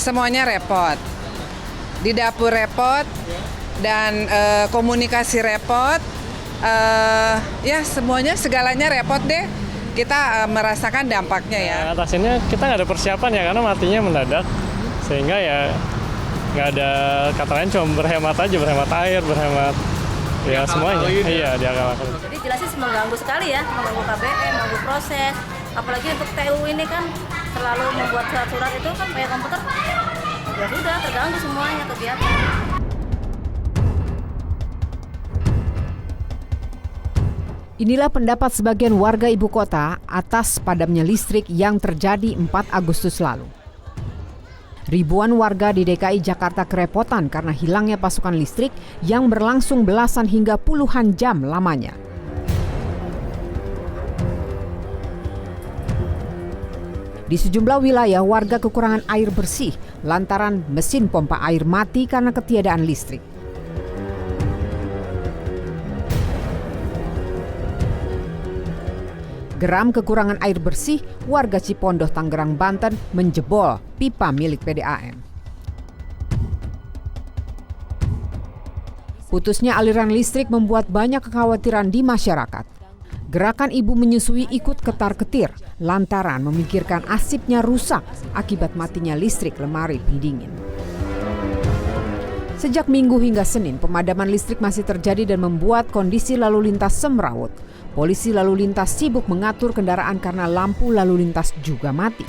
semuanya repot. Di dapur repot dan komunikasi repot. Ya semuanya segalanya repot deh. Kita merasakan dampaknya ya. Atasinnya kita nggak ada persiapan ya karena matinya mendadak. Sehingga ya nggak ada kata lain, cuma berhemat aja, berhemat air, berhemat ya semuanya. Iya, diakal-akalin. Jadi jelas sih mengganggu sekali ya, mengganggu KBM, mengganggu proses. Apalagi untuk TU ini kan selalu membuat surat-surat itu kan pakai komputer. Ya sudah, terganggu semuanya kegiatan. Inilah pendapat sebagian warga ibu kota atas padamnya listrik yang terjadi 4 Agustus lalu. Ribuan warga di DKI Jakarta kerepotan karena hilangnya pasokan listrik yang berlangsung belasan hingga puluhan jam lamanya. Di sejumlah wilayah warga kekurangan air bersih lantaran mesin pompa air mati karena ketiadaan listrik. Geram kekurangan air bersih, warga Cipondoh, Tangerang, Banten menjebol pipa milik PDAM. Putusnya aliran listrik membuat banyak kekhawatiran di masyarakat. Gerakan ibu menyusui ikut ketar-ketir lantaran memikirkan arsipnya rusak akibat matinya listrik lemari pendingin. Sejak Minggu hingga Senin, pemadaman listrik masih terjadi dan membuat kondisi lalu lintas semrawut. Polisi lalu lintas sibuk mengatur kendaraan karena lampu lalu lintas juga mati.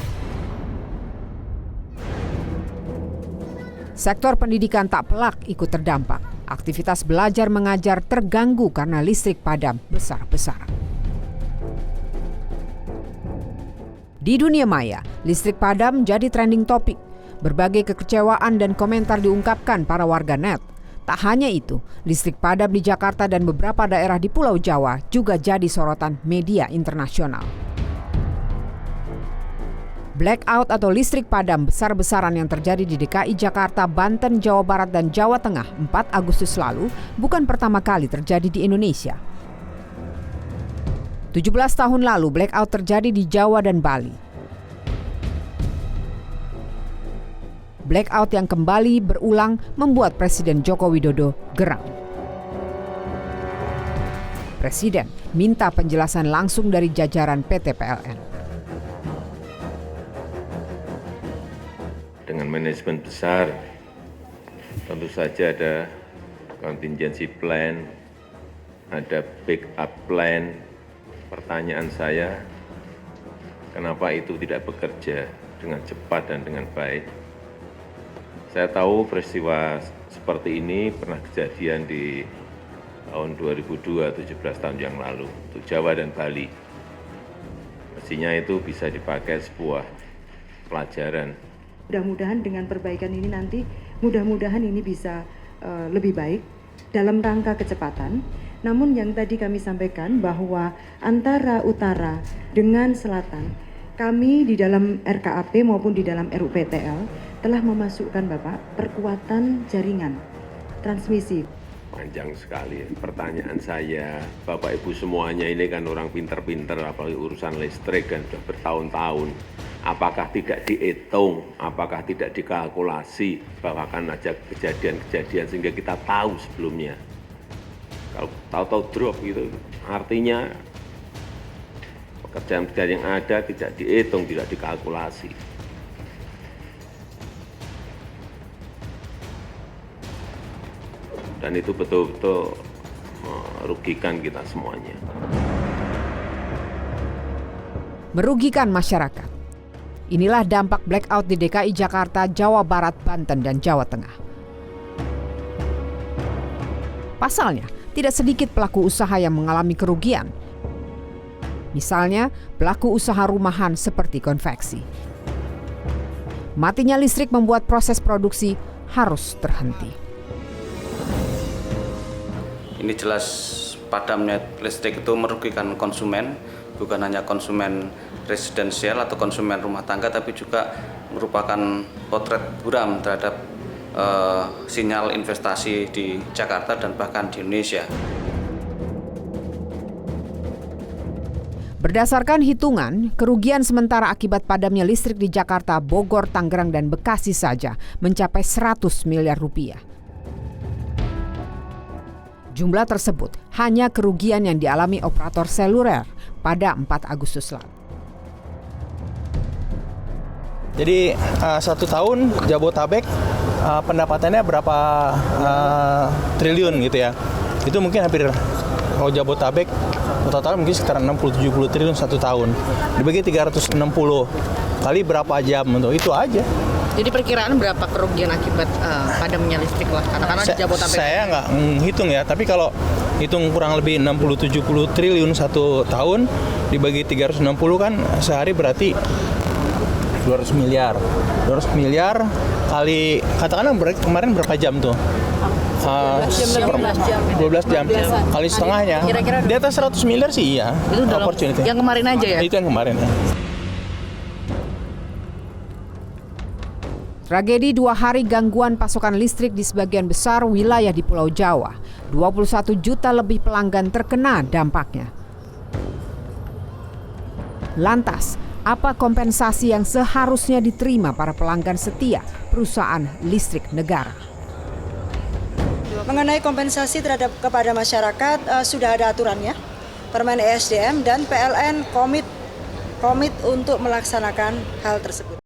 Sektor pendidikan tak pelak ikut terdampak. Aktivitas belajar mengajar terganggu karena listrik padam besar-besaran. Di dunia maya, listrik padam jadi trending topik. Berbagai kekecewaan dan komentar diungkapkan para warganet. Tak hanya itu, listrik padam di Jakarta dan beberapa daerah di Pulau Jawa juga jadi sorotan media internasional. Blackout atau listrik padam besar-besaran yang terjadi di DKI Jakarta, Banten, Jawa Barat, dan Jawa Tengah 4 Agustus lalu bukan pertama kali terjadi di Indonesia. 17 tahun lalu blackout terjadi di Jawa dan Bali. Blackout yang kembali berulang membuat Presiden Joko Widodo geram. Presiden minta penjelasan langsung dari jajaran PT PLN. Dengan manajemen besar, tentu saja ada contingency plan, ada backup plan. Pertanyaan saya, kenapa itu tidak bekerja dengan cepat dan dengan baik? Saya tahu peristiwa seperti ini pernah kejadian di tahun 2002, 17 tahun yang lalu, untuk Jawa dan Bali. Mestinya itu bisa dipakai sebuah pelajaran. Mudah-mudahan dengan perbaikan ini nanti, mudah-mudahan ini bisa lebih baik dalam rangka kecepatan. Namun yang tadi kami sampaikan bahwa antara utara dengan selatan, kami di dalam RKAP maupun di dalam RUPTL telah memasukkan Bapak perkuatan jaringan transmisi. Panjang sekali. Pertanyaan saya, Bapak Ibu semuanya ini kan orang pinter-pinter, apalagi urusan listrik kan sudah bertahun-tahun. Apakah tidak dihitung, apakah tidak dikalkulasi bahwa akan ada kejadian-kejadian sehingga kita tahu sebelumnya. Kalau tahu-tahu drop gitu, artinya pekerjaan-pekerjaan yang ada tidak dihitung, tidak dikalkulasi. Dan itu betul-betul merugikan kita semuanya. Merugikan masyarakat. Inilah dampak blackout di DKI Jakarta, Jawa Barat, Banten, dan Jawa Tengah. Pasalnya, tidak sedikit pelaku usaha yang mengalami kerugian. Misalnya, pelaku usaha rumahan seperti konveksi. Matinya listrik membuat proses produksi harus terhenti. Ini jelas padamnya listrik itu merugikan konsumen, bukan hanya konsumen residensial atau konsumen rumah tangga, tapi juga merupakan potret buram terhadap sinyal investasi di Jakarta dan bahkan di Indonesia. Berdasarkan hitungan, kerugian sementara akibat padamnya listrik di Jakarta, Bogor, Tangerang, dan Bekasi saja mencapai 100 miliar rupiah. Jumlah tersebut hanya kerugian yang dialami operator seluler pada 4 Agustus lalu. Jadi 1 tahun Jabotabek pendapatannya berapa triliun gitu ya. Itu mungkin hampir, kalau Jabotabek total mungkin sekitar 60-70 triliun 1 tahun. Dibagi 360 kali berapa jam, untuk itu aja. Jadi perkiraan berapa kerugian akibat padamnya listrik lah, katakanlah di Jabotabek? Saya nggak menghitung ya, tapi kalau hitung kurang lebih 60-70 triliun 1 tahun dibagi 360 kan sehari berarti 200 miliar. 200 miliar kali, katakanlah kemarin berapa jam tuh? 12 jam. Kali setengahnya. Kira-kira di atas 100 miliar sih iya. Itu dalam yang kemarin aja ya? Itu yang kemarin ya. Tragedi 2 hari gangguan pasokan listrik di sebagian besar wilayah di Pulau Jawa. 21 juta lebih pelanggan terkena dampaknya. Lantas, apa kompensasi yang seharusnya diterima para pelanggan setia perusahaan listrik negara? Mengenai kompensasi kepada masyarakat sudah ada aturannya. Permen ESDM dan PLN komit untuk melaksanakan hal tersebut.